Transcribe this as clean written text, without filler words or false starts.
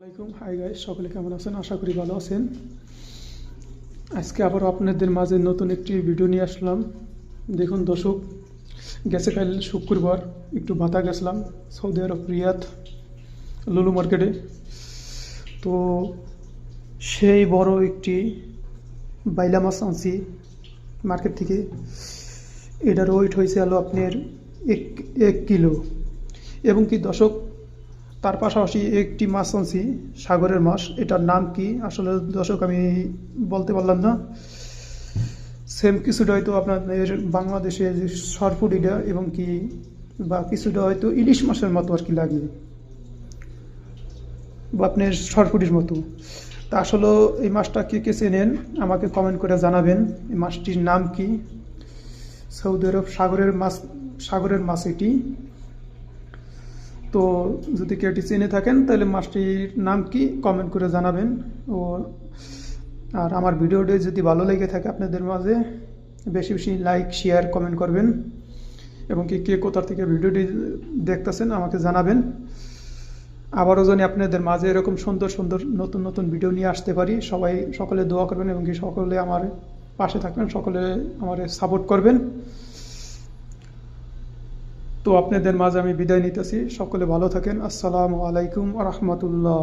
আসসালামাইকুম। Hi guys, সকলে কেমন আছেন? আশা করি ভালো আছেন। আজকে আবার আপনাদের মাঝে নতুন একটি ভিডিও নিয়ে আসলাম। দেখুন দর্শক, গেছে কাল শুক্রবার একটু বাতা গেছিলাম সৌদি আরব রিয়াদ লুলু মার্কেটে। তো সেই বড় একটি বাইলা মাছ আনছি মার্কেট থেকে। এটার ওয়েট হয়েছে হলো আপনার এক 1 কিলো। এবং কি দর্শক, তার পাশাপাশি একটি মাছ আনছি সাগরের মাছ। এটার নাম কি আসলে দর্শক আমি বলতে পারলাম না। সেম কিছুটা হয়তো আপনাদের বাংলাদেশে যে সরপুট এটা এবং কি বা কিছুটা হয়তো ইলিশ মাছের মতো আর কি লাগে, বা আপনার সরপুটির মতো। তা আসলে এই মাছটা কে কে চেনেন আমাকে কমেন্ট করে জানাবেন। এই মাছটির নাম কি? সৌদি আরব সাগরের মাছ এটি। তো যদি কেউ এটি চিনে থাকেন তাহলে মাছটির নাম কি কমেন্ট করে জানাবেন। ও আর আমার ভিডিওটি যদি ভালো লেগে থাকে আপনাদের মাঝে বেশি বেশি লাইক শেয়ার কমেন্ট করবেন, এবং কি কে কোথা থেকে ভিডিওটি দেখতেছেন আমাকে জানাবেন। আবারও জানি আপনাদের মাঝে এরকম সুন্দর সুন্দর নতুন নতুন ভিডিও নিয়ে আসতে পারি। সকলে দোয়া করবেন এবং কি সকলে আমার পাশে থাকবেন, সকলে আমার সাপোর্ট করবেন। তো আপনাদের মাঝে আমি বিদায় নিতেছি। সকলে ভালো থাকেন। আসসালামু আলাইকুম ওয়া রাহমাতুল্লাহ।